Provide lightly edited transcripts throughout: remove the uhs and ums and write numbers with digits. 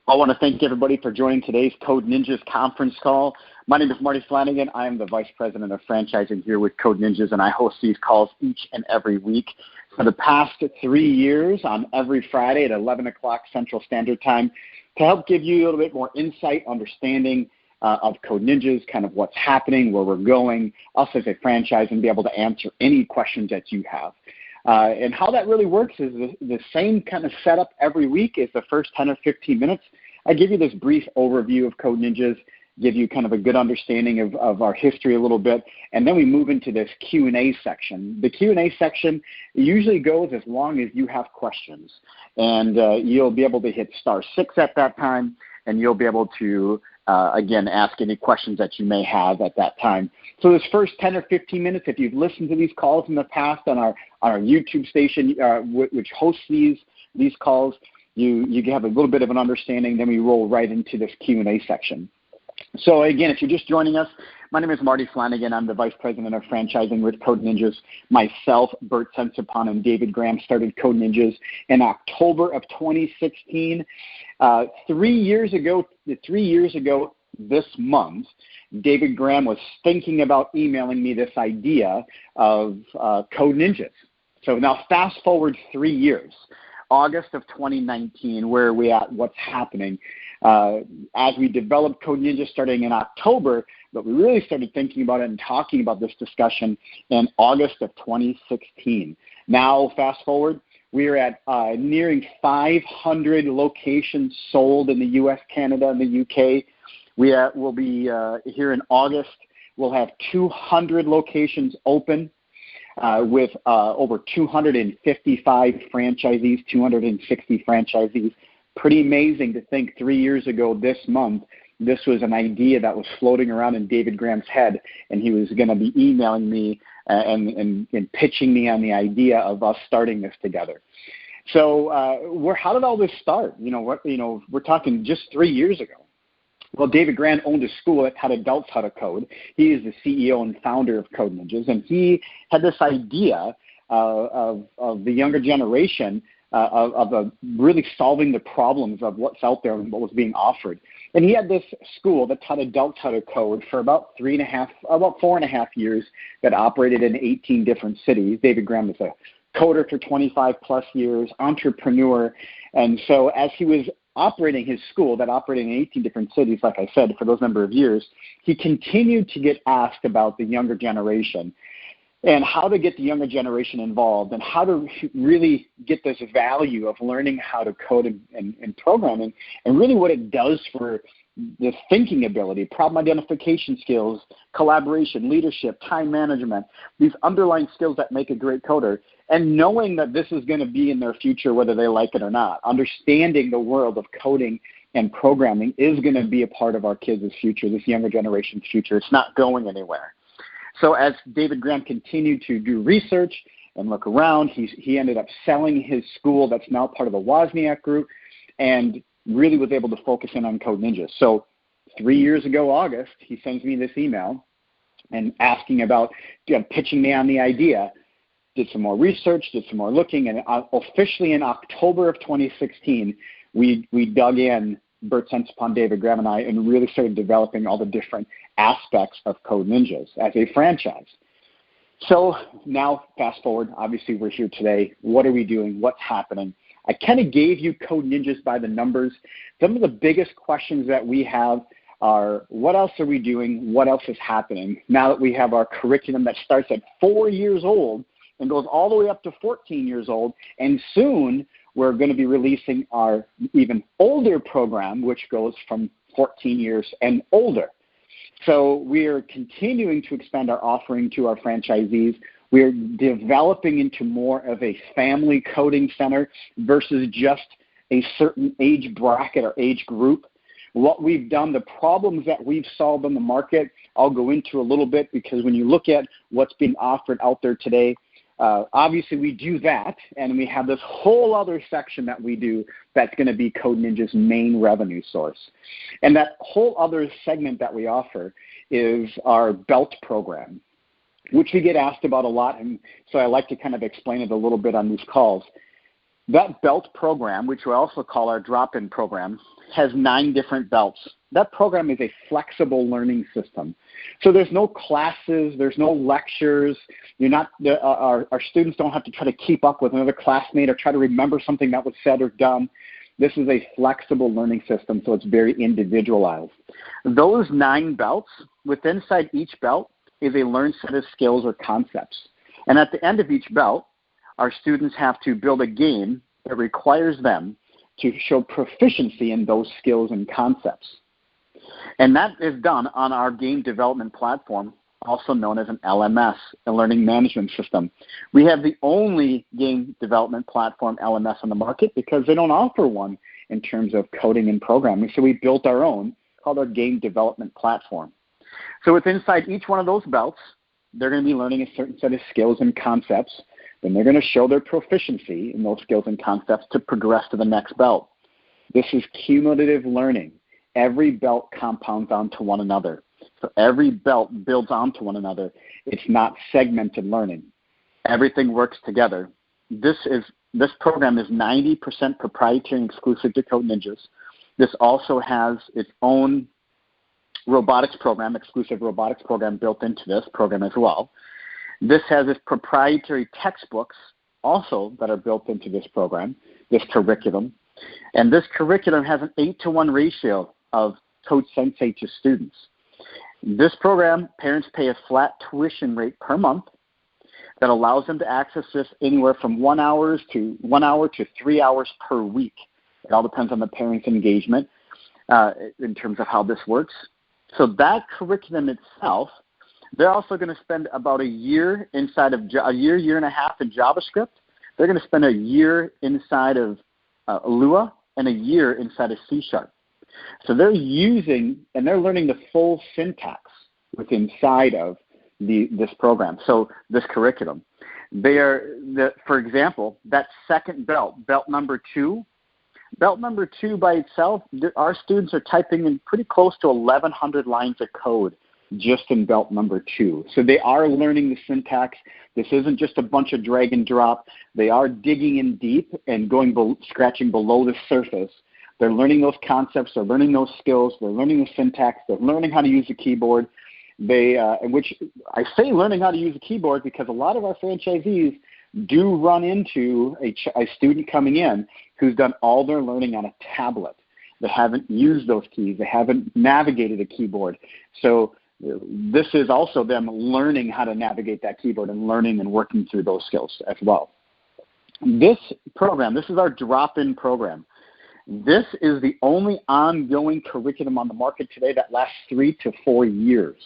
I want to thank everybody for joining today's Code Ninjas conference call. My name is Marty Flanagan. I am the Vice President of Franchising here with Code Ninjas, and I host these calls each and every week. For the past 3 years, on every Friday at 11 o'clock Central Standard Time, to help give you a little bit more insight, understanding of Code Ninjas, kind of what's happening, where we're going, us as a franchise, and be able to answer any questions that you have. And how that really works is the same kind of setup every week. Is the first 10 or 15 minutes, I give you this brief overview of Code Ninjas, give you kind of a good understanding of our history a little bit, and then we move into this Q&A section. The Q&A section usually goes as long as you have questions, and you'll be able to hit *6 at that time, and you'll be able to, again, ask any questions that you may have at that time. So this first 10 or 15 minutes, if you've listened to these calls in the past on our YouTube station, which hosts these calls, you have a little bit of an understanding. Then we roll right into this Q&A section. So again, if you're just joining us, my name is Marty Flanagan. I'm the Vice President of Franchising with Code Ninjas. Myself, Bert Sensipon, and David Graham started Code Ninjas in October of 2016. 3 years ago this month, David Graham was thinking about emailing me this idea of Code Ninjas. So now fast forward 3 years. August of 2019, where are we at, what's happening? As we developed Code Ninjas starting in October, but we really started thinking about it and talking about this discussion in August of 2016. Now, fast forward, we are at nearing 500 locations sold in the U.S., Canada, and the U.K. We'll be here in August. We'll have 200 locations open. With over 255 franchisees, 260 franchisees. Pretty amazing to think 3 years ago this month, this was an idea that was floating around in David Graham's head, and he was going to be emailing me and pitching me on the idea of us starting this together. So how did all this start? We're talking just 3 years ago. Well, David Graham owned a school that taught adults how to code. He is the CEO and founder of Code Ninjas, and he had this idea of the younger generation of really solving the problems of what's out there and what was being offered. And he had this school that taught adults how to code for about 4.5 years that operated in 18 different cities. David Graham was a coder for 25 plus years, entrepreneur. And so as he was operating his school that operated in 18 different cities, like I said, for those number of years, he continued to get asked about the younger generation and how to get the younger generation involved and how to really get this value of learning how to code and programming and really what it does for the thinking ability, problem identification skills, collaboration, leadership, time management, these underlying skills that make a great coder, and knowing that this is going to be in their future whether they like it or not. Understanding the world of coding and programming is going to be a part of our kids' future, this younger generation's future. It's not going anywhere. So as David Graham continued to do research and look around, he ended up selling his school that's now part of the Wozniak Group and really was able to focus in on Code Ninjas. So 3 years ago, August, he sends me this email and asking about pitching me on the idea. Did some more research, did some more looking, and officially in October of 2016, we dug in, Bert Sensipon, David Graham, and I, and really started developing all the different aspects of Code Ninjas as a franchise. So now, fast forward, obviously we're here today. What are we doing? What's happening? I kind of gave you Code Ninjas by the numbers. Some of the biggest questions that we have are, what else are we doing? What else is happening? Now that we have our curriculum that starts at 4 years old and goes all the way up to 14 years old, and soon we're going to be releasing our even older program, which goes from 14 years and older. So we're continuing to expand our offering to our franchisees. We're developing into more of a family coding center versus just a certain age bracket or age group. What we've done, the problems that we've solved on the market, I'll go into a little bit, because when you look at what's being offered out there today, obviously we do that, and we have this whole other section that we do that's going to be Code Ninja's main revenue source. And that whole other segment that we offer is our belt program, which we get asked about a lot, and so I like to kind of explain it a little bit on these calls. That belt program, which we also call our drop-in program, has 9 different belts. That program is a flexible learning system. So there's no classes, there's no lectures. Our students don't have to try to keep up with another classmate or try to remember something that was said or done. This is a flexible learning system, so it's very individualized. Those 9 belts, within inside each belt is a learned set of skills or concepts. And at the end of each belt, our students have to build a game that requires them to show proficiency in those skills and concepts. And that is done on our game development platform, also known as an LMS, a learning management system. We have the only game development platform LMS on the market because they don't offer one in terms of coding and programming. So we built our own called our game development platform. So within inside each one of those belts, they're going to be learning a certain set of skills and concepts. Then they're going to show their proficiency in those skills and concepts to progress to the next belt. This is cumulative learning. Every belt compounds onto one another. So every belt builds onto one another. It's not segmented learning. Everything works together. This program is 90% proprietary and exclusive to Code Ninjas. This also has its own robotics program, exclusive robotics program built into this program as well. This has its proprietary textbooks also that are built into this program, this curriculum. And this curriculum has an 8-to-1 ratio of Code Sensei to students. This program, parents pay a flat tuition rate per month that allows them to access this anywhere from 1 hour to 3 hours per week. It all depends on the parent's engagement in terms of how this works. So that curriculum itself, they're also going to spend about a year inside of year and a half in JavaScript. They're going to spend a year inside of Lua and a year inside of C#. So they're using and they're learning the full syntax within inside of this program. So this curriculum, for example, that second belt number 2. Belt number 2 by itself, our students are typing in pretty close to 1,100 lines of code just in belt number 2. So they are learning the syntax. This isn't just a bunch of drag and drop. They are digging in deep and scratching below the surface. They're learning those concepts. They're learning those skills. They're learning the syntax. They're learning how to use the keyboard. Which I say learning how to use the keyboard because a lot of our franchisees do run into a student coming in who's done all their learning on a tablet. They haven't used those keys. They haven't navigated a keyboard. So this is also them learning how to navigate that keyboard and learning and working through those skills as well. This program, this is our drop-in program. This is the only ongoing curriculum on the market today that lasts 3 to 4 years.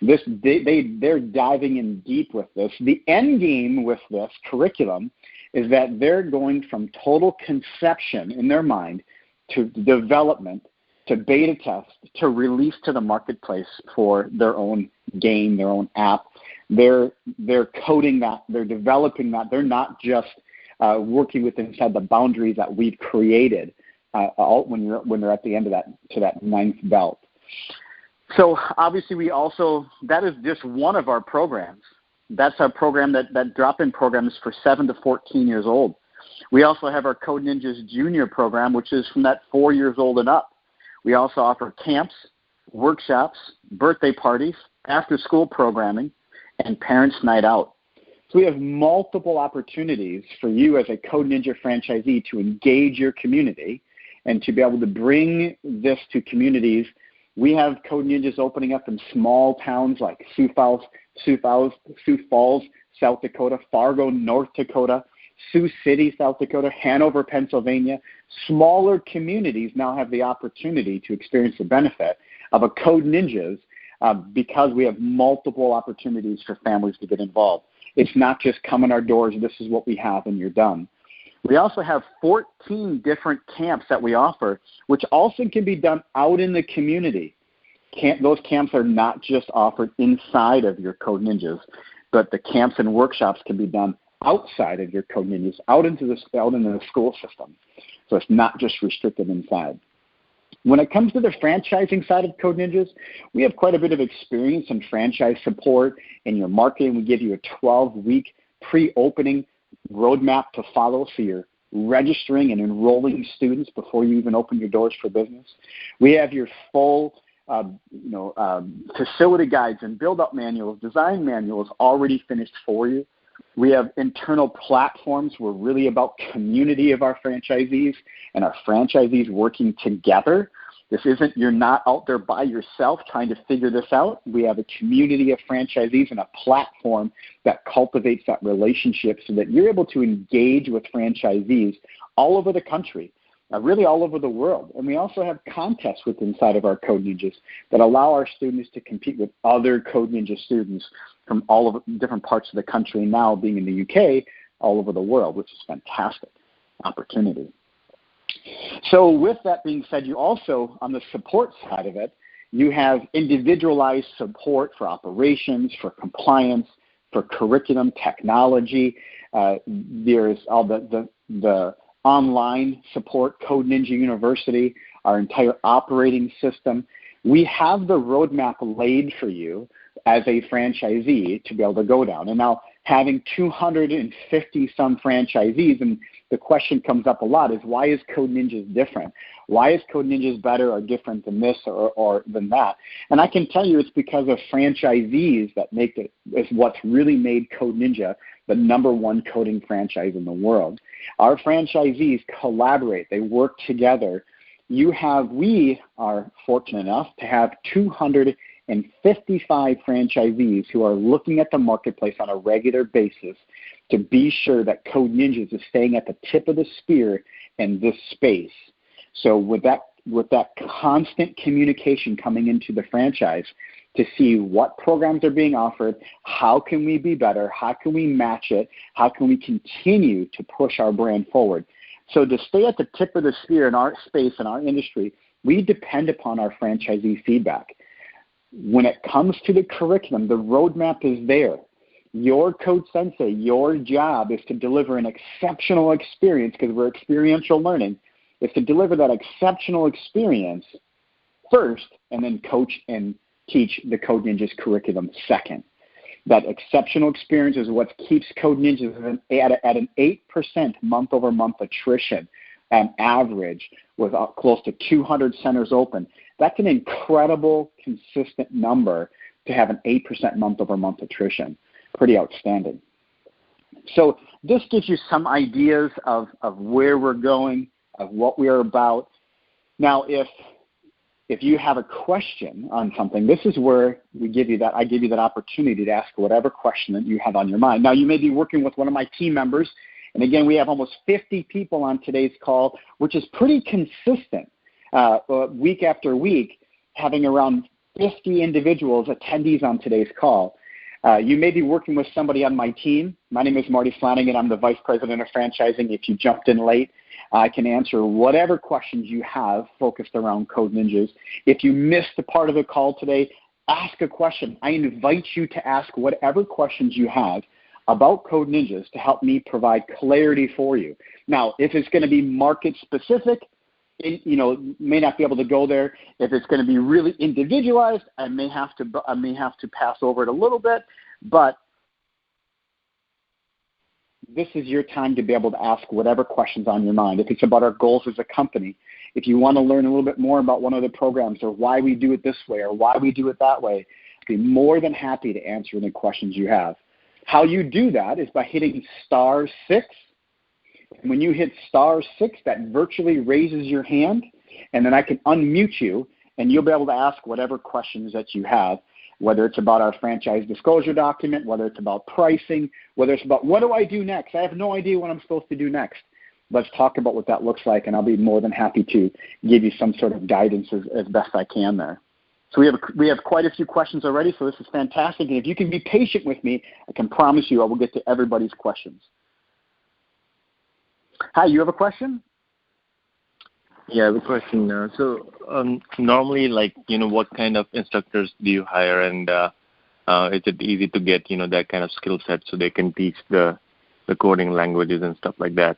They're diving in deep with this. The end game with this curriculum is that they're going from total conception in their mind to development, to beta test, to release to the marketplace for their own game, their own app. They're coding that. They're developing that. They're not just working within inside the boundaries that we've created when they're at the end of that 9th belt. So obviously that is just one of our programs. That's our program, that drop-in program is for 7 to 14 years old. We also have our Code Ninjas Junior program, which is from that 4 years old and up. We also offer camps, workshops, birthday parties, after-school programming, and parents' night out. So we have multiple opportunities for you as a Code Ninja franchisee to engage your community and to be able to bring this to communities. We have Code Ninjas opening up in small towns like Sioux Falls, South Dakota, Fargo, North Dakota, Sioux City, South Dakota, Hanover, Pennsylvania. Smaller communities now have the opportunity to experience the benefit of a Code Ninjas because we have multiple opportunities for families to get involved. It's not just come in our doors, this is what we have, and you're done. We also have 14 different camps that we offer, which also can be done out in the community. Those camps are not just offered inside of your Code Ninjas, but the camps and workshops can be done outside of your Code Ninjas, out into the school system. So it's not just restricted inside. When it comes to the franchising side of Code Ninjas, we have quite a bit of experience in franchise support in your marketing. We give you a 12-week pre-opening roadmap to follow so registering and enrolling students before you even open your doors for business. We have your full facility guides and build-up manuals, design manuals already finished for you. We have internal platforms. We're really about community of our franchisees and our franchisees working together. You're not out there by yourself trying to figure this out. We have a community of franchisees and a platform that cultivates that relationship so that you're able to engage with franchisees all over the country, really all over the world. And we also have contests inside of our Code Ninjas that allow our students to compete with other Code Ninja students from all over different parts of the country, now being in the UK, all over the world, which is a fantastic opportunity. So with that being said, you also, on the support side of it, you have individualized support for operations, for compliance, for curriculum, technology. There's all the online support, Code Ninja University, our entire operating system. We have the roadmap laid for you as a franchisee to be able to go down. And now having 250-some franchisees, and the question comes up a lot, is why is Code Ninjas different? Why is Code Ninjas better or different than this or than that? And I can tell you it's because of franchisees that make it, is what's really made Code Ninja the #1 coding franchise in the world. Our franchisees collaborate. They work together. We are fortunate enough to have 255 franchisees who are looking at the marketplace on a regular basis to be sure that Code Ninjas is staying at the tip of the spear in this space. So with that constant communication coming into the franchise to see what programs are being offered, how can we be better, how can we match it, how can we continue to push our brand forward. So to stay at the tip of the spear in our space, in our industry, we depend upon our franchisee feedback. When it comes to the curriculum, the roadmap is there. Your Code Sensei, your job is to deliver an exceptional experience, because we're experiential learning, is to deliver that exceptional experience first and then coach and teach the Code Ninjas curriculum second. That exceptional experience is what keeps Code Ninjas at an 8% month-over-month attrition on average, with close to 200 centers open. That's an incredible, consistent number to have an 8% month-over-month attrition. Pretty outstanding. So this gives you some ideas of where we're going, of what we are about. Now, if you have a question on something, this is where I give you that opportunity to ask whatever question that you have on your mind. Now, you may be working with one of my team members, and again, we have almost 50 people on today's call, which is pretty consistent week after week, having around 50 individuals, attendees on today's call. You may be working with somebody on my team. My name is Marty Flanagan. I'm the Vice President of Franchising. If you jumped in late, I can answer whatever questions you have focused around Code Ninjas. If you missed a part of the call today, ask a question. I invite you to ask whatever questions you have about Code Ninjas to help me provide clarity for you. Now, if it's going to be market specific, may not be able to go there. If it's going to be really individualized, I may have to pass over it a little bit, but this is your time to be able to ask whatever questions on your mind. If it's about our goals as a company, if you want to learn a little bit more about one of the programs or why we do it this way or why we do it that way, I'd be more than happy to answer any questions you have. How you do that is by hitting *6. And when you hit *6, that virtually raises your hand, and then I can unmute you, and you'll be able to ask whatever questions that you have, whether it's about our franchise disclosure document, whether it's about pricing, whether it's about what do I do next? I have no idea what I'm supposed to do next. Let's talk about what that looks like, and I'll be more than happy to give you some sort of guidance as best I can there. So we have quite a few questions already, so this is fantastic. And if you can be patient with me, I can promise you I will get to everybody's questions. Hi, you have a question? Yeah, I have a question. Normally, what kind of instructors do you hire, and is it easy to get, that kind of skill set so they can teach the coding languages and stuff like that?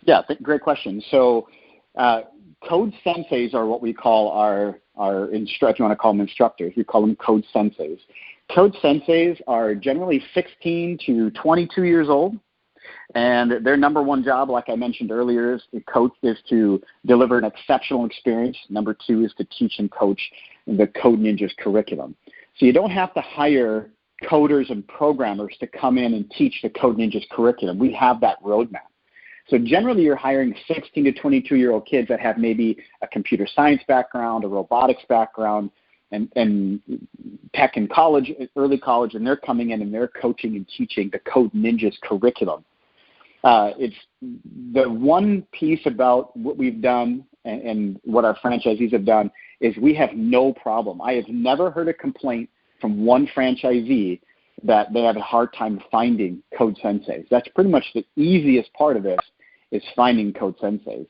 Yeah, great question. So Code Senseis are what we call our instructors. You want to call them instructors. We call them Code Senseis. Code Senseis are generally 16 to 22 years old. And their number one job, like I mentioned earlier, is to deliver an exceptional experience. Number two is to teach and coach the Code Ninjas curriculum. So you don't have to hire coders and programmers to come in and teach the Code Ninjas curriculum. We have that roadmap. So generally you're hiring 16 to 22-year-old kids that have maybe a computer science background, a robotics background, and tech in college, early college, and they're coming in and they're coaching and teaching the Code Ninjas curriculum. It's the one piece about what we've done and what our franchisees have done is we have no problem. I have never heard a complaint from one franchisee that they have a hard time finding Code Senseis. That's pretty much the easiest part of this is finding Code Senseis.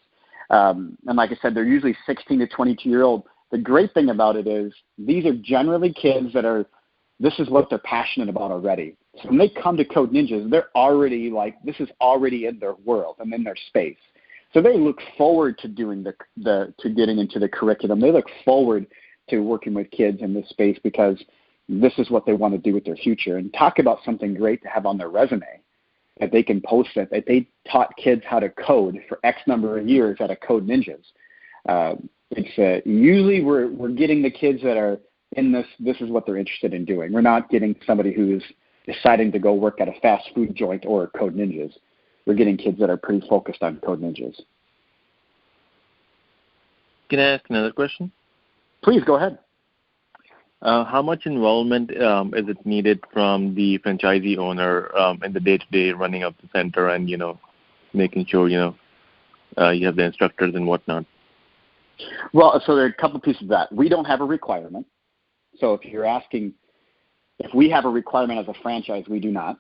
And like I said, they're usually 16 to 22-year-old. The great thing about it is these are generally kids that this is what they're passionate about already. So when they come to Code Ninjas, they're already this is already in their world and in their space. So they look forward to doing to getting into the curriculum. They look forward to working with kids in this space because this is what they want to do with their future. And talk about something great to have on their resume that they can post that they taught kids how to code for X number of years at a Code Ninjas. It's usually we're getting the kids that are in this is what they're interested in doing. We're not getting somebody who's deciding to go work at a fast food joint or Code Ninjas. We're getting kids that are pretty focused on Code Ninjas. Can I ask another question? Please, go ahead. How much involvement is it needed from the franchisee owner in the day-to-day running of the center and, making sure, you have the instructors and whatnot? Well, so there are a couple pieces of that. We don't have a requirement. So if you're asking if we have a requirement as a franchise, we do not.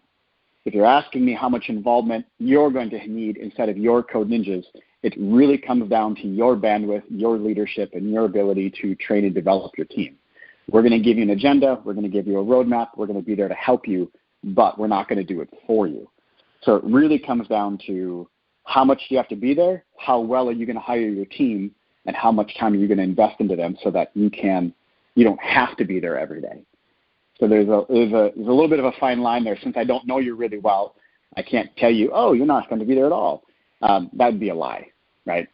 If you're asking me how much involvement you're going to need inside of your Code Ninjas, it really comes down to your bandwidth, your leadership, and your ability to train and develop your team. We're going to give you an agenda. We're going to give you a roadmap. We're going to be there to help you, but we're not going to do it for you. So it really comes down to how much do you have to be there, how well are you going to hire your team, and how much time are you going to invest into them so that you don't have to be there every day. So there's a little bit of a fine line there. Since I don't know you really well, I can't tell you, oh, you're not going to be there at all. That would be a lie, right?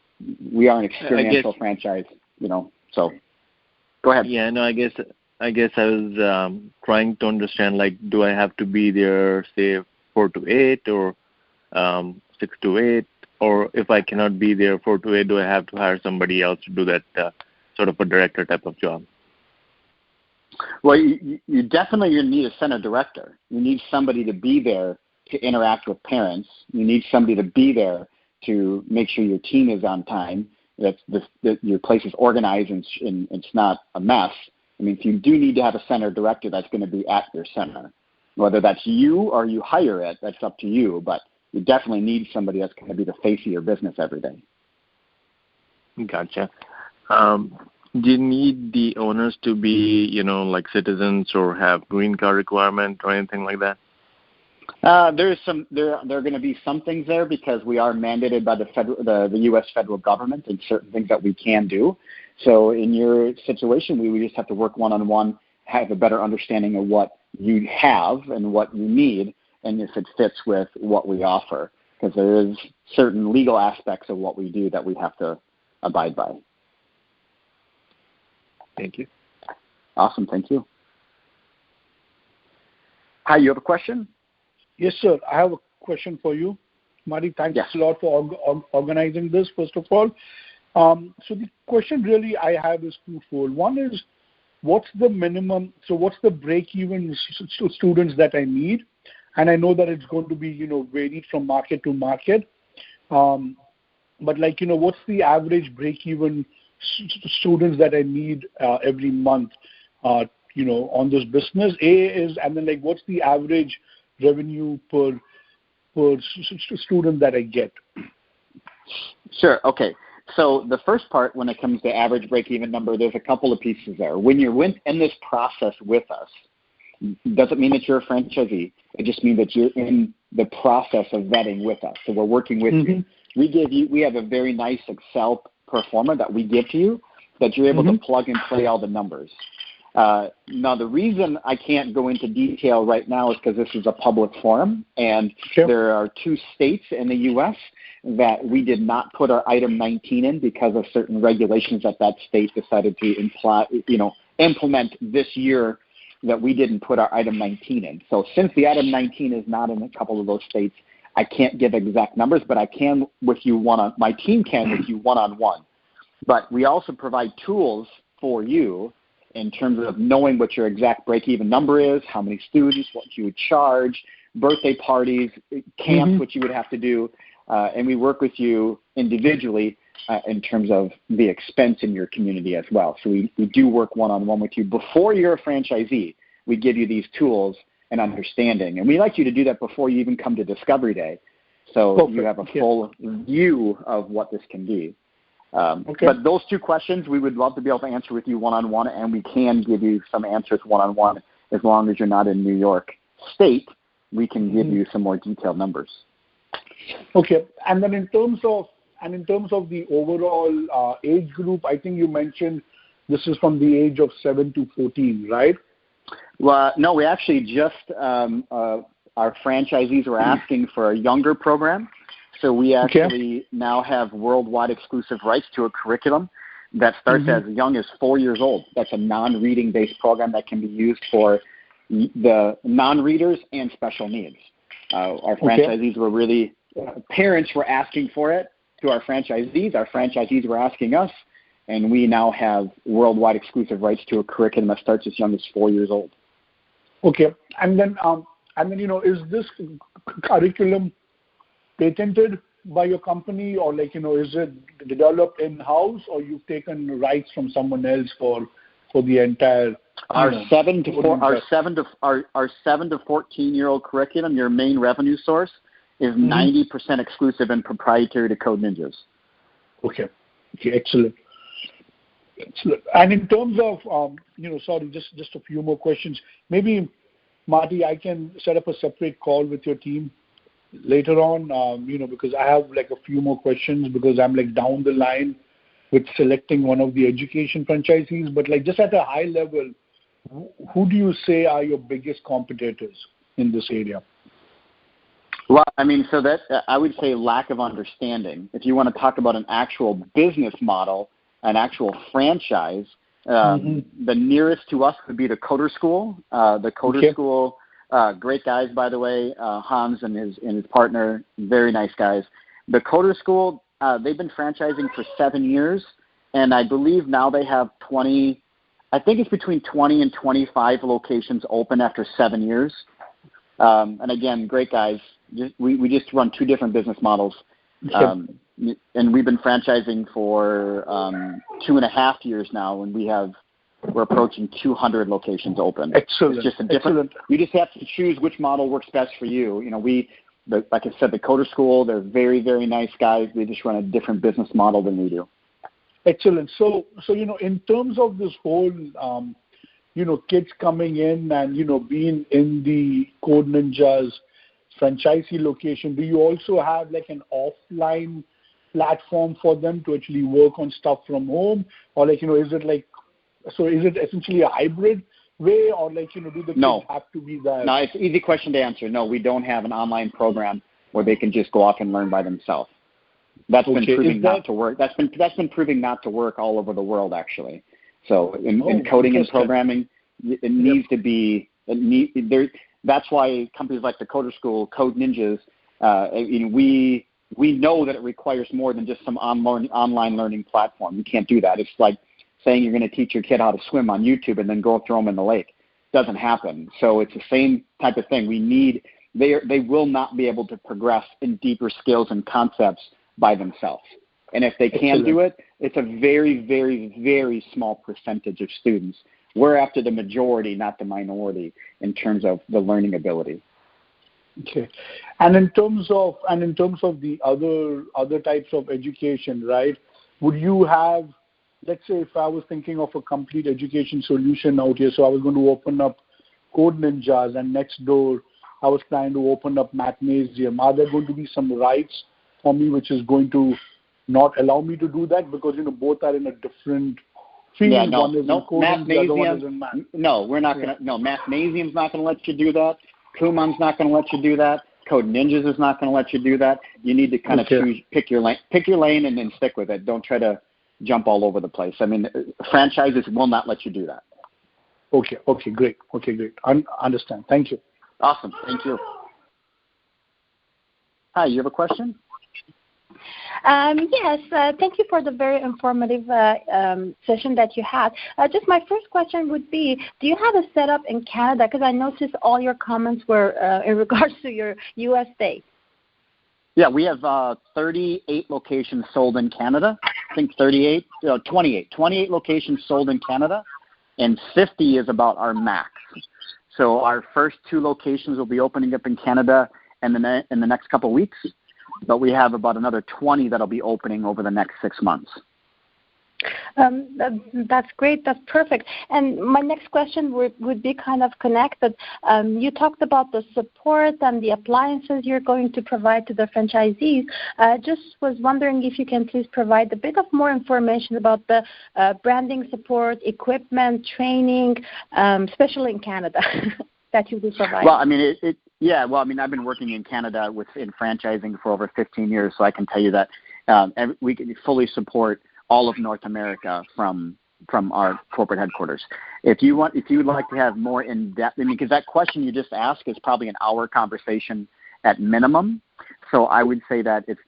We are an experiential franchise, so go ahead. Yeah, no, I guess I was trying to understand, do I have to be there, say, 4 to 8 or 6 to 8? Or if I cannot be there 4 to 8, do I have to hire somebody else to do that sort of a director type of job? Well, you definitely need a center director. You need somebody to be there to interact with parents. You need somebody to be there to make sure your team is on time, that your place is organized and it's not a mess. I mean, if you do need to have a center director that's going to be at your center. Whether that's you or you hire it, that's up to you, but you definitely need somebody that's going to be the face of your business every day. Gotcha. Do you need the owners to be, citizens or have green card requirement or anything like that? There are going to be some things there because we are mandated by the U.S. federal government and certain things that we can do. So in your situation, we would just have to work one-on-one, have a better understanding of what you have and what you need, and if it fits with what we offer, because there is certain legal aspects of what we do that we have to abide by. Thank you. Awesome. Thank you. Hi, you have a question? Yes, sir. I have a question for you. Marty, thanks a lot for organizing this, first of all. So the question really I have is twofold. One is, what's the minimum, so what's the break-even students that I need? And I know that it's going to be, varied from market to market. But what's the average break-even students that I need every month, on this business? And then what's the average revenue per student that I get? Sure. Okay. So the first part, when it comes to average break-even number, there's a couple of pieces there. When you're in this process with us, doesn't mean that you're a franchisee. It just means that you're in the process of vetting with us. So we're working with you. We have a very nice Excel pro forma that we give to you that you're able to plug and play all the numbers. Now, the reason I can't go into detail right now is because this is a public forum, and there are 2 states in the U.S. that we did not put our item 19 in because of certain regulations that state decided to implement this year that we didn't put our item 19 in. So since the item 19 is not in a couple of those states, I can't give exact numbers, but I can with you my team can with you one-on-one. But we also provide tools for you in terms of knowing what your exact break-even number is, how many students, what you would charge, birthday parties, camps, what you would have to do, and we work with you individually in terms of the expense in your community as well. So we do work one-on-one with you. Before you're a franchisee, we give you these tools and understanding. And we like you to do that before you even come to Discovery Day, so you have a full view of what this can be. But those 2 questions we would love to be able to answer with you one-on-one, and we can give you some answers one-on-one as long as you're not in New York State. We can give you some more detailed numbers. Okay. And then in terms of the overall age group, I think you mentioned this is from the age of 7 to 14, right? Well, no, we actually just our franchisees were asking for a younger program. So we actually now have worldwide exclusive rights to a curriculum that starts as young as 4 years old. That's a non-reading based program that can be used for the non-readers and special needs. Our franchisees were really, parents were asking for it to our franchisees were asking us, and we now have worldwide exclusive rights to a curriculum that starts as young as 4 years old. Okay. And then is this curriculum patented by your company, or is it developed in-house, or you've taken rights from someone else for the entire? Our 7 to 14-year-old curriculum, your main revenue source, is 90% exclusive and proprietary to Code Ninjas. Okay, excellent. And in terms of sorry, just a few more questions. Maybe, Marty, I can set up a separate call with your team later on, because I have a few more questions, because I'm down the line with selecting one of the education franchisees. But just at a high level, who do you say are your biggest competitors in this area? Well, so that I would say lack of understanding. If you want to talk about an actual business model, an actual franchise, the nearest to us would be the Coder School. The Coder School, great guys, by the way, Hans and his partner, very nice guys. The Coder School, they've been franchising for 7 years, and I believe now they have 20, I think it's between 20 and 25 locations open after 7 years. And again, great guys. We just run 2 different business models. And we've been franchising for 2.5 years now, and we're approaching 200 locations open. Excellent. It's just a different. You just have to choose which model works best for you. Like I said, the Coder School, they're very, very nice guys. They just run a different business model than we do. Excellent. So in terms of this whole, kids coming in and being in the Code Ninjas franchisee location, do you also have an offline platform for them to actually work on stuff from home, or is it essentially a hybrid way, or do the kids have to be there? No, it's an easy question to answer. No, we don't have an online program where they can just go off and learn by themselves. That's been proving not to work. That's been proving not to work all over the world, actually. So in coding and programming, it needs to be that's why companies like the Coder School, Code Ninjas, we know that it requires more than just some online learning platform. You can't do that. It's like saying you're going to teach your kid how to swim on YouTube and then go throw them in the lake. It doesn't happen. So it's the same type of thing. They will not be able to progress in deeper skills and concepts by themselves. And if they can do it, it's a very, very, very small percentage of students. We're after the majority, not the minority, in terms of the learning ability. Okay. And in terms of the other types of education, right? Would you have, let's say, if I was thinking of a complete education solution out here, so I was going to open up Code Ninjas, and next door I was planning to open up Mathnasium. Are there going to be some rights for me which is going to not allow me to do that, because both are in a different field, no, one is in coding, the other one is in math. No, we're not going to. No, Mathnasium's not going to let you do that. Kumon's not going to let you do that. Code Ninjas is not going to let you do that. You need to kind of pick your lane, and then stick with it. Don't try to jump all over the place. I mean, franchises will not let you do that. Okay, great. Understand. Thank you. Awesome. Thank you. Hi, you have a question? Yes, thank you for the very informative session that you had. Just my first question would be, do you have a setup in Canada? Because I noticed all your comments were in regards to your U.S. state. Yeah, we have 38 locations sold in Canada. I think 28 locations sold in Canada, and 50 is about our max. So our first 2 locations will be opening up in Canada in the next couple of weeks. But we have about another 20 that'll be opening over the next 6 months. That's great. That's perfect. And my next question would be kind of connected. You talked about the support and the appliances you're going to provide to the franchisees. Just was wondering if you can please provide a bit of more information about the branding support, equipment, training, especially in Canada, that you will provide. Well, I mean, I've been working in Canada in franchising for over 15 years, so I can tell you that we can fully support all of North America from our corporate headquarters. If you would like to have more in-depth, because that question you just asked is probably an hour conversation at minimum. So I would say that if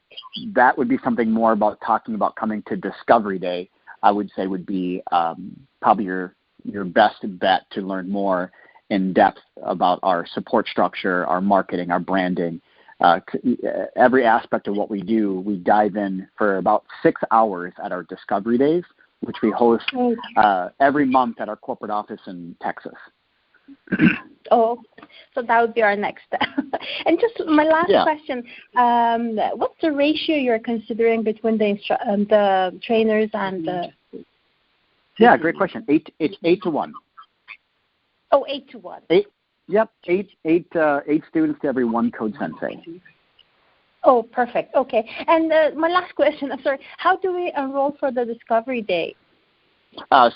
that would be something more about talking about coming to Discovery Day, I would say would be probably your best bet to learn more in depth about our support structure, our marketing, our branding. Every aspect of what we do, we dive in for about 6 hours at our Discovery Days, which we host every month at our corporate office in Texas. Oh, so that would be our next step. And just my last question, what's the ratio you're considering between the trainers and the... Yeah, great question. It's 8 to 1. Oh, 8 to 1. Eight students to every 1 code sensei. Oh, perfect. Okay. And my last question, I'm sorry, how do we enroll for the Discovery Day?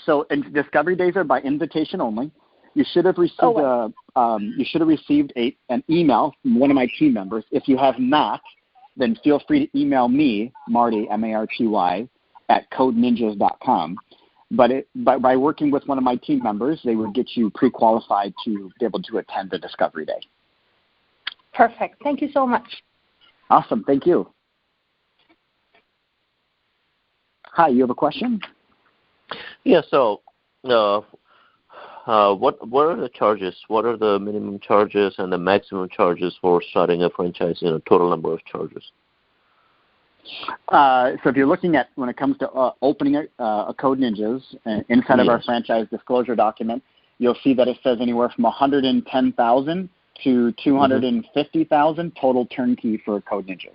So Discovery Days are by invitation only. You should have received an email from one of my team members. If you have not, then feel free to email me, Marty, Marty, at codeninjas.com. But by working with one of my team members, they would get you pre-qualified to be able to attend the Discovery Day. Perfect. Thank you so much. Awesome. Thank you. Hi, you have a question? Yeah. So, what are the charges? What are the minimum charges and the maximum charges for starting a franchise? Total number of charges. So if you're looking at when it comes to opening a Code Ninjas inside of our franchise disclosure document, you'll see that it says anywhere from $110,000 to $250,000 total turnkey for Code Ninjas.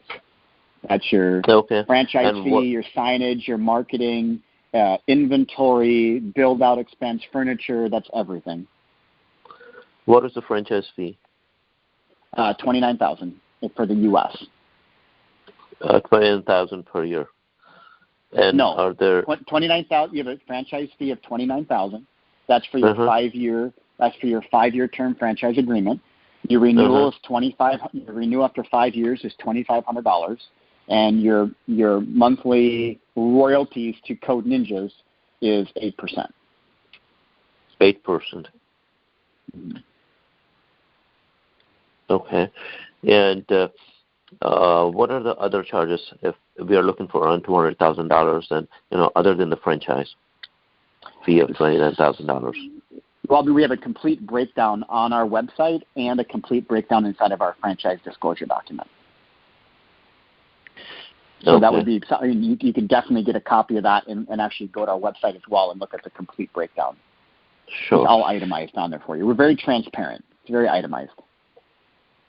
That's your franchise fee, your signage, your marketing, inventory, build-out expense, furniture. That's everything. What is the franchise fee? $29,000 for the U.S. $29,000 per year. And no, are there $29,000? You have a franchise fee of $29,000. That's for your 5-year. That's for your 5-year term franchise agreement. Your renewal is $2,500. Your renewal after 5 years is $2,500, and your monthly royalties to Code Ninjas is 8%. 8%. Okay, and what are the other charges if we are looking for around $200,000 and other than the franchise fee of $29,000? Well, we have a complete breakdown on our website and a complete breakdown inside of our franchise disclosure document. So that would be something you can definitely get a copy of that and actually go to our website as well and look at the complete breakdown. Sure. It's all itemized on there for you. We're very transparent. It's very itemized.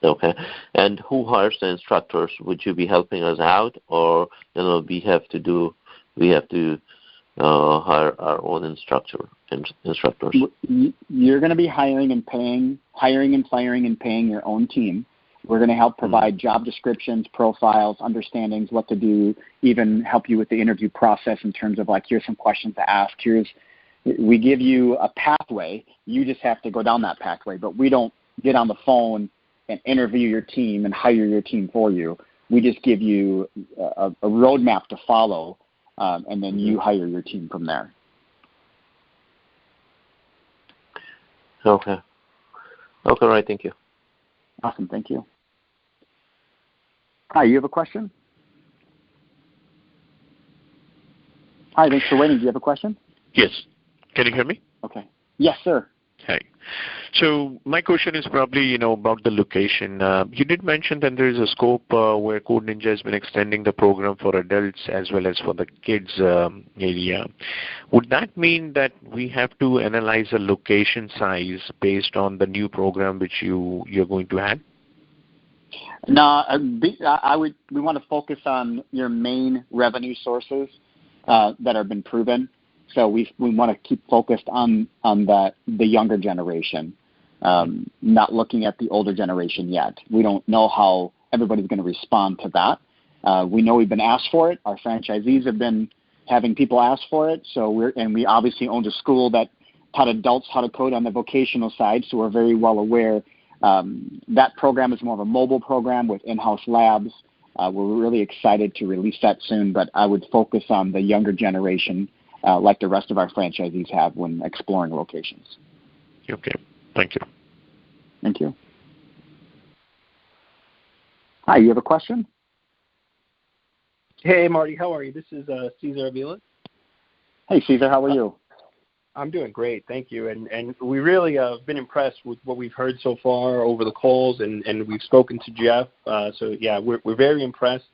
Okay. And who hires the instructors? Would you be helping us out, or we have to hire our own instructors? You're going to be hiring and firing and paying your own team. We're going to help provide job descriptions, profiles, understandings, what to do, even help you with the interview process in terms of here's some questions to ask, here's We give you a pathway. You just have to go down that pathway, but we don't get on the phone and interview your team and hire your team for you. We just give you a roadmap to follow, and then you hire your team from there. Okay. Okay, right. Thank you. Awesome. Thank you. Hi, you have a question? Hi, thanks for waiting. Do you have a question? Yes. Can you hear me? Okay. Yes, sir. Hi. So my question is probably, about the location. You did mention that there is a scope where Code Ninja has been extending the program for adults as well as for the kids area. Would that mean that we have to analyze the location size based on the new program which you're going to add? No, we want to focus on your main revenue sources that have been proven. So we want to keep focused on the younger generation, not looking at the older generation yet. We don't know how everybody's going to respond to that. We know we've been asked for it. Our franchisees have been having people ask for it. So we obviously owned a school that taught adults how to code on the vocational side. So we're very well aware. That program is more of a mobile program with in-house labs. We're really excited to release that soon, but I would focus on the younger generation like the rest of our franchisees have when exploring locations. Okay. Thank you. Thank you. Hi, you have a question? Hey, Marty. How are you? This is Cesar Avila. Hey, Cesar. How are you? I'm doing great. Thank you. And we really have been impressed with what we've heard so far over the calls, and we've spoken to Jeff. So, yeah, we're very impressed.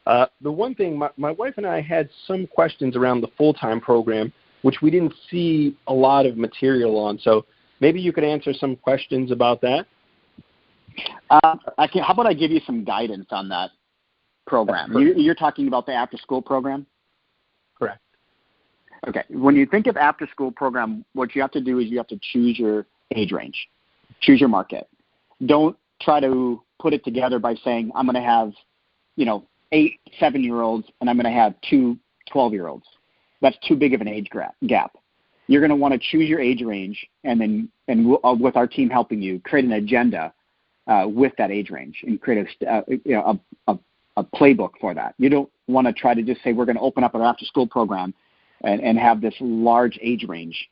The one thing, my wife and I had some questions around the full-time program, which we didn't see a lot of material on. So maybe you could answer some questions about that. How about I give you some guidance on that program? You're talking about the after-school program? Correct. Okay. When you think of after-school program, what you have to do is you have to choose your age range, choose your market. Don't try to put it together by saying, I'm going to have, 8 7-year-olds, and I'm going to have 2 12-year-olds. That's too big of an age gap. You're going to want to choose your age range, and with our team helping you, create an agenda with that age range and create a playbook for that. You don't want to try to just say we're going to open up our after-school program and have this large age range.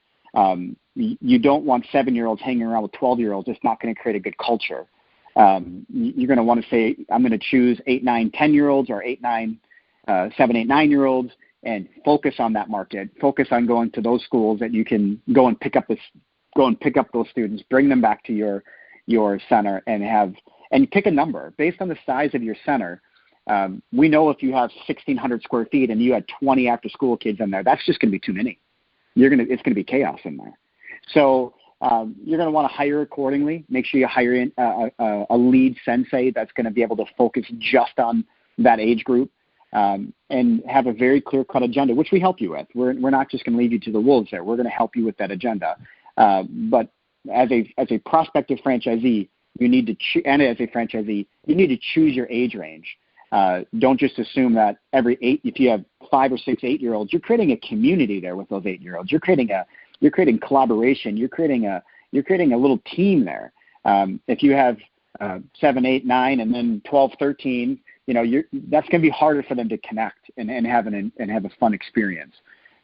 You don't want 7-year-olds hanging around with 12-year-olds. It's not going to create a good culture. You're going to want to say, I'm going to choose 8, 9, 10-year-olds or 7, 8, 9-year-olds and focus on that market. Focus on going to those schools that you can go and pick up those students, bring them back to your center and pick a number based on the size of your center. We know if you have 1,600 square feet and you had 20 after-school kids in there, that's just going to be too many. It's going to be chaos in there. So you're going to want to hire accordingly. Make sure you hire in a lead sensei that's going to be able to focus just on that age group and have a very clear-cut agenda, which we help you with. We're not just going to leave you to the wolves there. We're going to help you with that agenda. But as a prospective franchisee, you need to choose your age range. Don't just assume that if you have 5 or 6 8-year-olds, you're creating a community there with those 8-year-olds. You're creating collaboration. You're creating a little team there. If you have 7, 8, 9, and then 12, 13, that's going to be harder for them to connect and have a fun experience.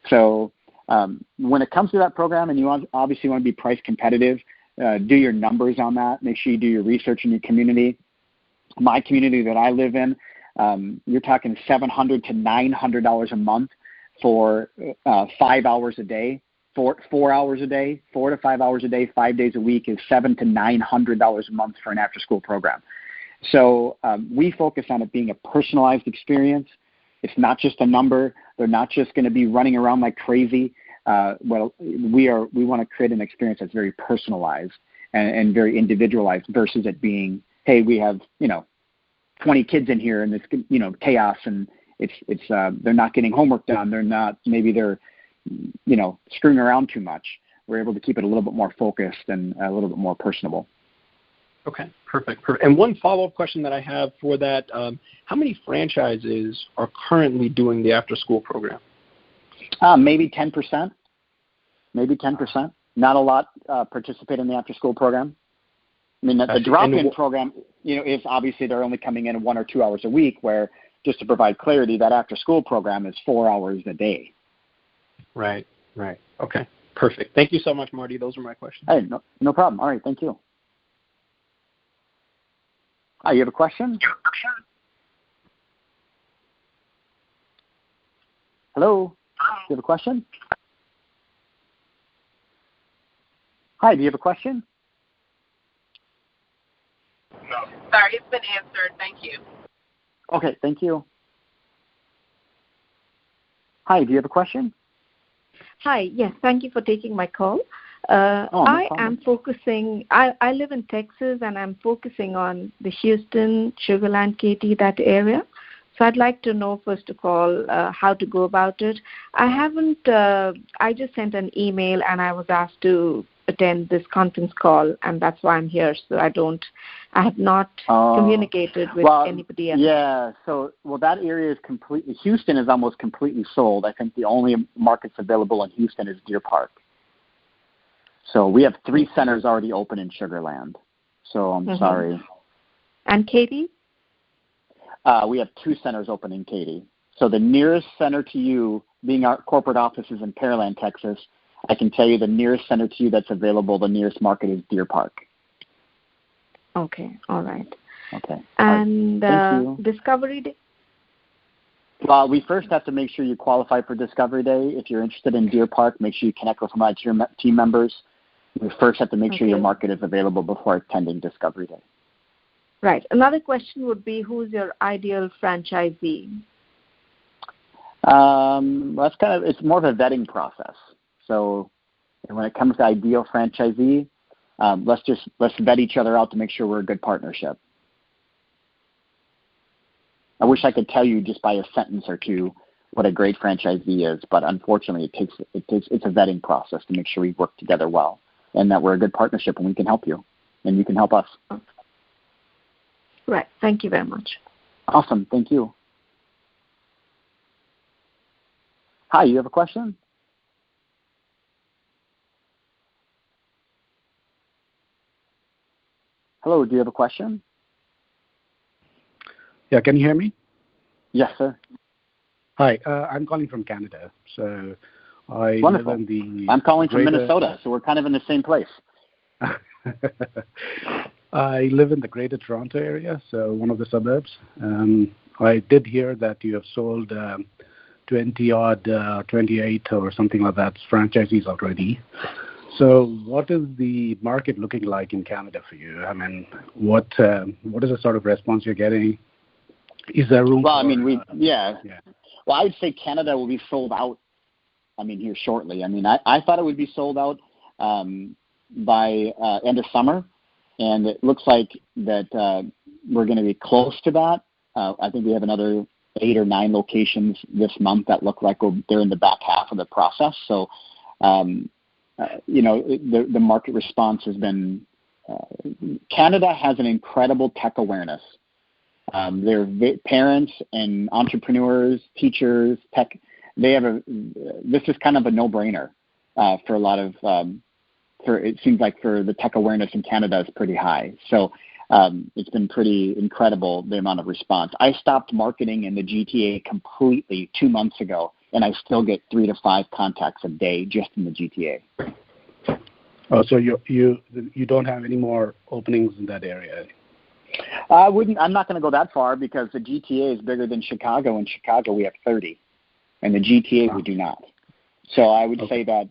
So when it comes to that program, and you obviously want to be price competitive, do your numbers on that. Make sure you do your research in your community. My community that I live in, you're talking $700 to $900 a month for 5 hours a day, 4 hours a day, 4 to 5 hours a day, 5 days a week is $700 to $900 a month for an after-school program. So we focus on it being a personalized experience. It's not just a number. They're not just going to be running around like crazy. We want to create an experience that's very personalized and very individualized versus it being, hey, we have 20 kids in here and it's chaos and it's they're not getting homework done. They're screwing around too much. We're able to keep it a little bit more focused and a little bit more personable. Okay, perfect. And one follow-up question that I have for that, how many franchises are currently doing the after-school program? Maybe 10%. maybe 10%. Not a lot participate in the after-school program. I mean, the drop-in program, is obviously they're only coming in 1 or 2 hours a week, where, just to provide clarity, that after-school program is 4 hours a day. Right. Okay, perfect. Thank you so much, Marty. Those are my questions. Hey, no problem. All right, thank you. Hi, you have a question? Hello? You have a question? Hi, do you have a question? No. Sorry, it's been answered. Thank you. Okay, thank you. Hi, do you have a question? Hi, yes, thank you for taking my call. No I live in Texas, and I'm focusing on the Houston, Sugar Land, Katy, that area. So I'd like to know, first of all, how to go about it. I just sent an email, and I was asked to attend this conference call, and that's why I'm here. So I have not communicated with anybody else. Yeah, that area is completely, Houston is almost completely sold. I think the only markets available in Houston is Deer Park. So we have 3 centers already open in Sugar Land. So I'm sorry. And Katy? We have 2 centers open in Katy. So the nearest center to you, being our corporate offices in Pearland, Texas, I can tell you the nearest center to you that's available, the nearest market is Deer Park. Okay, all right. Okay. And Thank you. Discovery Day? Well, we first have to make sure you qualify for Discovery Day. If you're interested in Deer Park, make sure you connect with my team members. We first have to make sure your market is available before attending Discovery Day. Right. Another question would be, who's your ideal franchisee? It's more of a vetting process. So when it comes to ideal franchisee, let's vet each other out to make sure we're a good partnership. I wish I could tell you just by a sentence or two what a great franchisee is, but unfortunately it's a vetting process to make sure we work together well and that we're a good partnership and we can help you and you can help us. Right. Thank you very much. Awesome. Thank you. Hi, you have a question? Hello, do you have a question? Yeah, can you hear me? Yes, sir. Hi, I'm calling from Canada. So I Wonderful. live in I'm calling from Minnesota, so we're kind of in the same place. I live in the Greater Toronto area, so one of the suburbs. I did hear that you have sold 20-odd, 28 or something like that franchisees already. So what is the market looking like in Canada for you? I mean, what is the sort of response you're getting? Is there room Well, for... I mean, Well, I would say Canada will be sold out, here shortly. I thought it would be sold out by end of summer, and it looks like that we're going to be close to that. I think we have another 8 or 9 locations this month that look like they're in the back half of the process. So, the market response has been Canada has an incredible tech awareness. Their parents and entrepreneurs, teachers, tech. This is kind of a no-brainer for a lot of. It seems like for the tech awareness in Canada is pretty high. So it's been pretty incredible, the amount of response. I stopped marketing in the GTA completely 2 months ago, and I still get 3 to 5 contacts a day just in the GTA. Oh, so you don't have any more openings in that area? I'm not going to go that far because the GTA is bigger than Chicago. In Chicago, we have 30, and the GTA we do not. So I would say that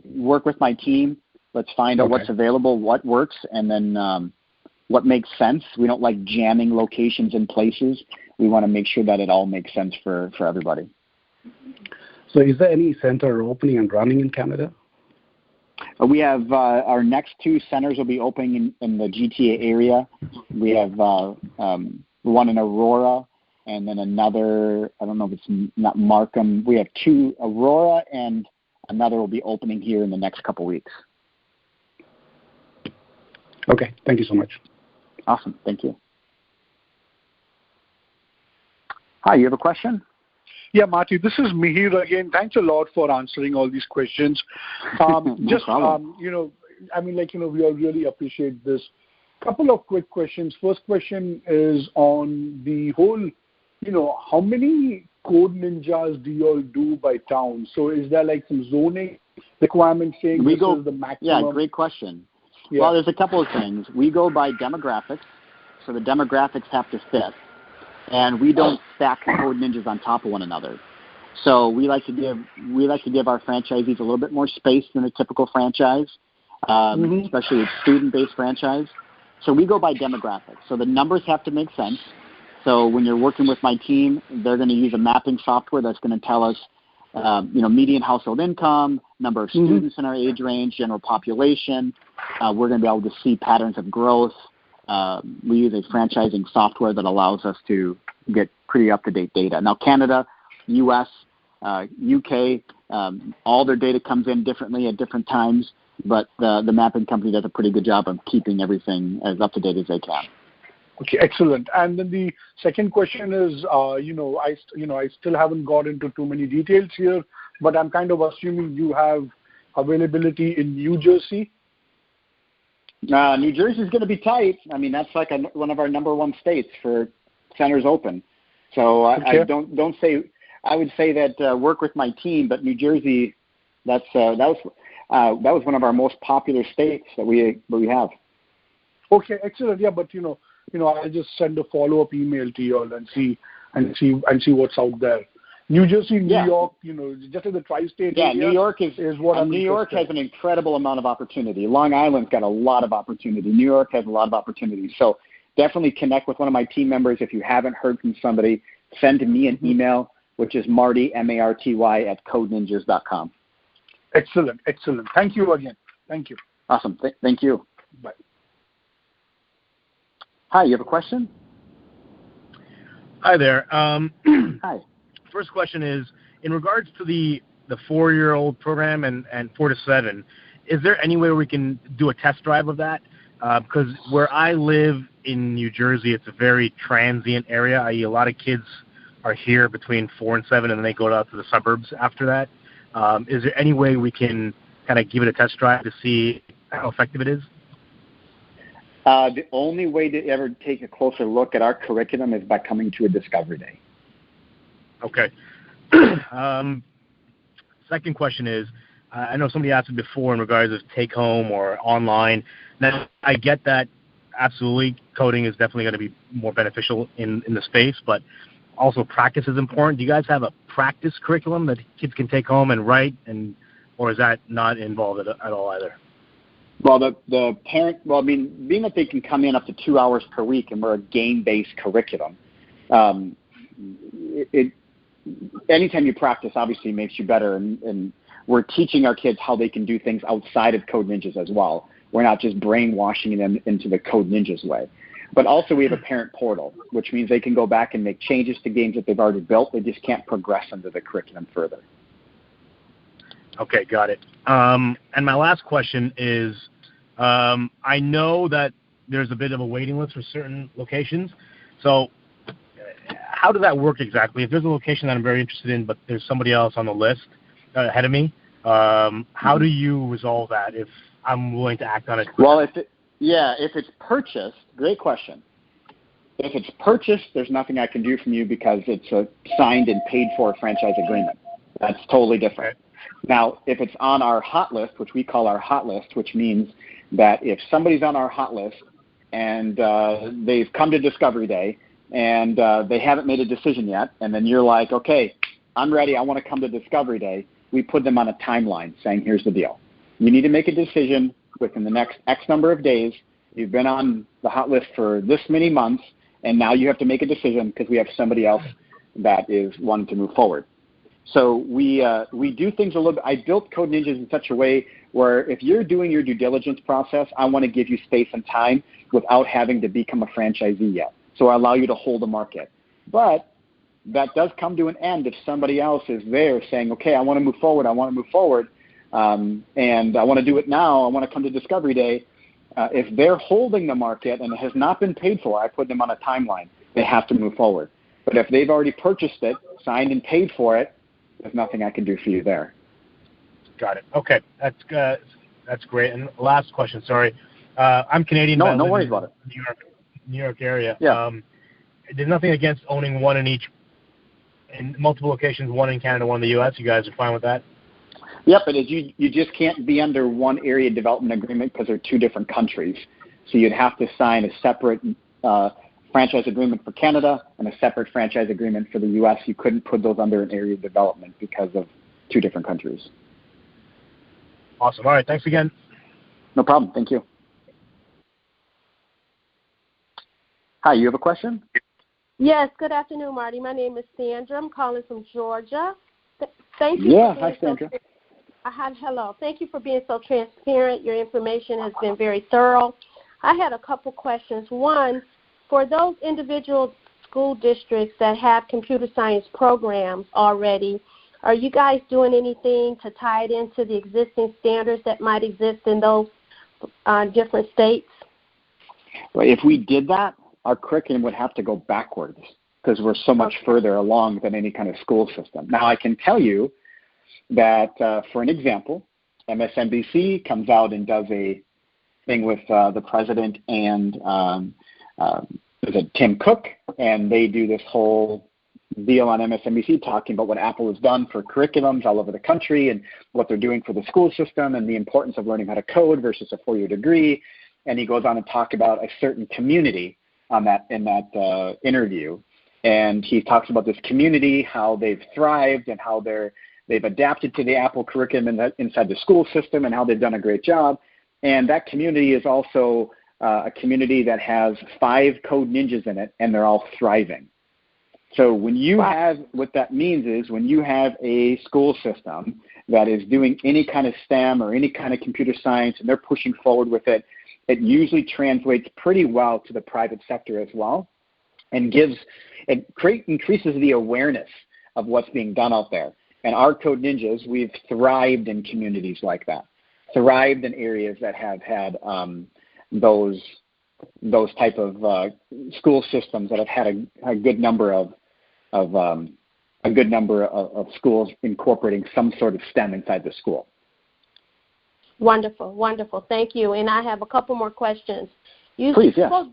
work with my team. Let's find out what's available, what works, and then what makes sense. We don't like jamming locations in places. We want to make sure that it all makes sense for everybody. So is there any center opening and running in Canada? We have our next 2 centers will be opening in the GTA area. We have one in Aurora and then another, I don't know if it's not Markham. We have 2, Aurora and another will be opening here in the next couple weeks. Okay, thank you so much. Awesome, thank you. Hi, you have a question? Yeah, Marty, this is Mihir again. Thanks a lot for answering all these questions. We all really appreciate this. Couple of quick questions. First question is on the whole, how many Code Ninjas do you all do by town? So is there like some zoning requirement saying this is the maximum? Yeah, great question. Yeah. Well, there's a couple of things. We go by demographics, so the demographics have to fit, and we don't stack Code Ninjas on top of one another. So we like to give our franchisees a little bit more space than a typical franchise, especially a student-based franchise. So we go by demographics. So the numbers have to make sense. So when you're working with my team, they're going to use a mapping software that's going to tell us, median household income, number of students in our age range, general population. We're going to be able to see patterns of growth. We use a franchising software that allows us to get pretty up-to-date data. Now, Canada, U.S., UK, all their data comes in differently at different times, but the mapping company does a pretty good job of keeping everything as up-to-date as they can. Okay, excellent. And then the second question is, I still haven't got into too many details here, but I'm kind of assuming you have availability in New Jersey. New Jersey is going to be tight. I mean, that's like one of our number one states for centers open. So I don't say. I would say that work with my team, but New Jersey, that was one of our most popular states that we have. Okay, excellent. Yeah, but I'll just send a follow-up email to you all and see what's out there. New Jersey, New York, just in the tri-state area. Yeah, New York is what I'm. New York has an incredible amount of opportunity. Long Island's got a lot of opportunity. New York has a lot of opportunity. So definitely connect with one of my team members. If you haven't heard from somebody, send me an email, which is Marty, Marty, at codeninjas.com. Excellent. Thank you again. Thank you. Awesome. Thank you. Bye. Hi, you have a question? Hi there. Hi. First question is, in regards to the 4-year-old program and 4 to 7, is there any way we can do a test drive of that? Because where I live in New Jersey, it's a very transient area, i.e. a lot of kids are here between 4 and 7, and then they go out to the suburbs after that. Is there any way we can kind of give it a test drive to see how effective it is? The only way to ever take a closer look at our curriculum is by coming to a Discovery Day. Okay. Second question is, I know somebody asked it before in regards to take-home or online. Now, I get that absolutely coding is definitely going to be more beneficial in the space, but also practice is important. Do you guys have a practice curriculum that kids can take home and write, or is that not involved at all either? Well, the parent, being that they can come in up to 2 hours per week and we're a game-based curriculum, anytime you practice obviously makes you better, and we're teaching our kids how they can do things outside of Code Ninjas as well. We're not just brainwashing them into the Code Ninjas way. But also we have a parent portal, which means they can go back and make changes to games that they've already built. They just can't progress into the curriculum further. Okay, got it. And my last question is, I know that there's a bit of a waiting list for certain locations. So how does that work exactly? If there's a location that I'm very interested in, but there's somebody else on the list ahead of me, how do you resolve that if I'm willing to act on it? Well, if it's purchased, great question. If it's purchased, there's nothing I can do from you because it's a signed and paid for franchise agreement. That's totally different. Now, if it's on our hot list, which we call our hot list, which means that if somebody's on our hot list and they've come to Discovery Day and they haven't made a decision yet, and then you're like, okay, I'm ready, I want to come to Discovery Day, we put them on a timeline saying, here's the deal. You need to make a decision within the next X number of days. You've been on the hot list for this many months, and now you have to make a decision because we have somebody else that is wanting to move forward. So we do things a little bit. I built Code Ninjas in such a way where if you're doing your due diligence process, I want to give you space and time without having to become a franchisee yet. So I allow you to hold the market. But that does come to an end if somebody else is there saying, okay, I want to move forward, and I want to do it now, I want to come to Discovery Day. If they're holding the market and it has not been paid for, I put them on a timeline. They have to move forward. But if they've already purchased it, signed and paid for it, there's nothing I can do for you there. Got it. Okay, that's great. And last question, sorry. I'm Canadian. No worries about it. New York area. Yeah. There's nothing against owning one in multiple locations, one in Canada, one in the U.S. You guys are fine with that? Yep, but you just can't be under one area development agreement because they're two different countries. So you'd have to sign a separate franchise agreement for Canada and a separate franchise agreement for the U.S. You couldn't put those under an area development because of two different countries. Awesome. All right. Thanks again. No problem. Thank you. Hi, you have a question? Yes. Good afternoon, Marty. My name is Sandra. I'm calling from Georgia. Thank you. Yeah. Hi, Sandra. Hello. Thank you for being so transparent. Your information has been very thorough. I had a couple questions. One, for those individual school districts that have computer science programs already, are you guys doing anything to tie it into the existing standards that might exist in those different states? Well, if we did that, our curriculum would have to go backwards because we're so much further along than any kind of school system. Now, I can tell you that, for an example, MSNBC comes out and does a thing with the president and Tim Cook, and they do this whole deal on MSNBC talking about what Apple has done for curriculums all over the country and what they're doing for the school system and the importance of learning how to code versus a 4-year degree. And he goes on and talk about a certain community in that interview. And he talks about this community, how they've thrived and how they've adapted to the Apple curriculum inside the school system and how they've done a great job. And that community is also a community that has 5 code ninjas in it, and they're all thriving. So when you have, what that means is when you have a school system that is doing any kind of STEM or any kind of computer science and they're pushing forward with it, it usually translates pretty well to the private sector as well and increases the awareness of what's being done out there. And our Code Ninjas, we've thrived in communities like that, thrived in areas that have had those type of school systems that have had a good number of schools incorporating some sort of STEM inside the school. Wonderful, wonderful. Thank you. And I have a couple more questions. You spoke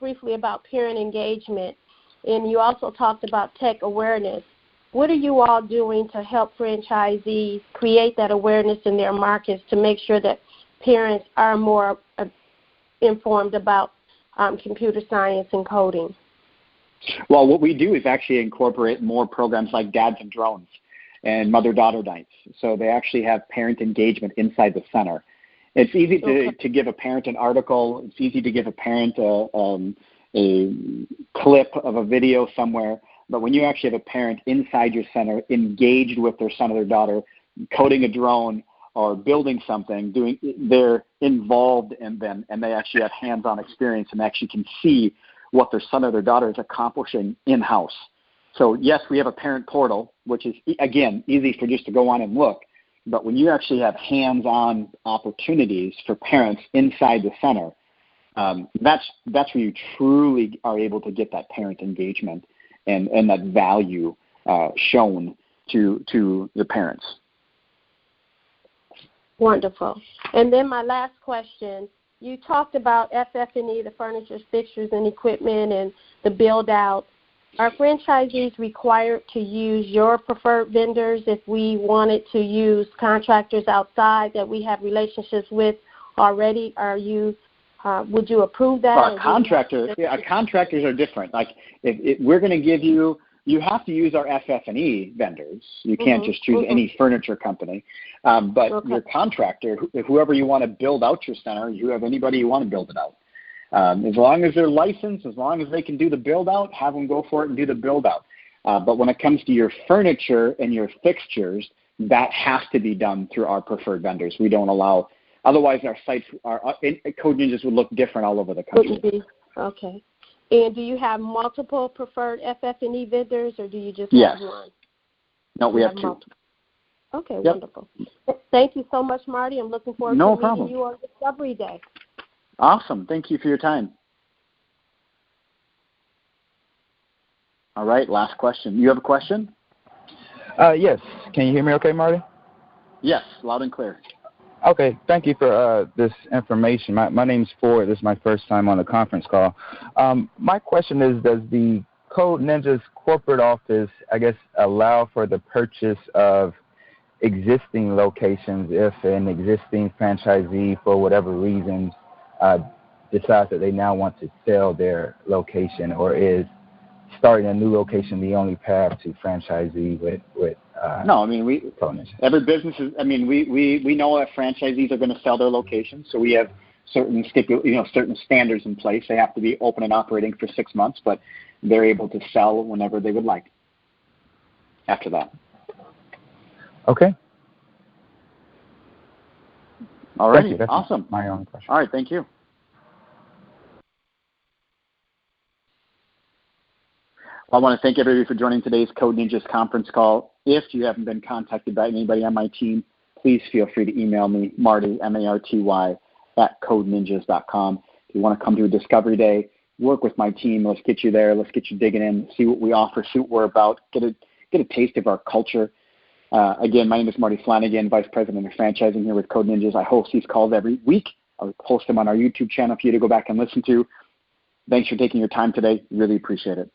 briefly about parent engagement, and you also talked about tech awareness. What are you all doing to help franchisees create that awareness in their markets to make sure that parents are more informed about computer science and coding? Well, what we do is actually incorporate more programs like Dads and Drones and Mother-Daughter Nights. So they actually have parent engagement inside the center. It's easy to give a parent an article. It's easy to give a parent a clip of a video somewhere. But when you actually have a parent inside your center engaged with their son or their daughter, coding a drone or building something, they're involved in them, and they actually have hands-on experience and actually can see what their son or their daughter is accomplishing in-house. So, yes, we have a parent portal, which is, again, easy for just to go on and look. But when you actually have hands-on opportunities for parents inside the center, that's where you truly are able to get that parent engagement and that value shown to the parents. Wonderful. And then my last question, you talked about FF&E, the furniture, fixtures, and equipment, and the build-out. Are franchisees required to use your preferred vendors if we wanted to use contractors outside that we have relationships with already? Would you approve that? Well, contractors are different. Like if we're going to give you have to use our FF&E vendors. You can't just choose any furniture company. But your contractor, whoever you want to build out your center, you have anybody you want to build it out. As long as they're licensed, as long as they can do the build-out, have them go for it and do the build-out. But when it comes to your furniture and your fixtures, that has to be done through our preferred vendors. We don't allow – otherwise our sites, our Code Ninjas would look different all over the country. Okay. And do you have multiple preferred FF&E vendors, or do you just have one? No, we have two. Multiple. Okay, wonderful. Thank you so much, Marty. I'm looking forward to meeting you on Discovery Day. Awesome. Thank you for your time. All right, last question. You have a question? Yes. Can you hear me okay, Marty? Yes, loud and clear. Okay, thank you for this information. My name's Ford. This is my first time on the conference call. My question is, does the Code Ninjas corporate office, I guess, allow for the purchase of existing locations if an existing franchisee, for whatever reason, decides that they now want to sell their location, or is starting a new location the only path to franchisee with no, I mean, every business is, I mean, we know that franchisees are going to sell their locations, so we have certain certain standards in place. They have to be open and operating for 6 months, but they're able to sell whenever they would like after that. Okay. All right. Awesome. My own question. All right. Thank you. I want to thank everybody for joining today's Code Ninjas conference call. If you haven't been contacted by anybody on my team, please feel free to email me, Marty, M-A-R-T-Y, @codeninjas.com. If you want to come to a Discovery Day, work with my team. Let's get you there. Let's get you digging in, see what we offer, see what we're about, get a taste of our culture. Again, my name is Marty Flanagan, Vice President of Franchising here with Code Ninjas. I host these calls every week. I'll post them on our YouTube channel for you to go back and listen to. Thanks for taking your time today. Really appreciate it.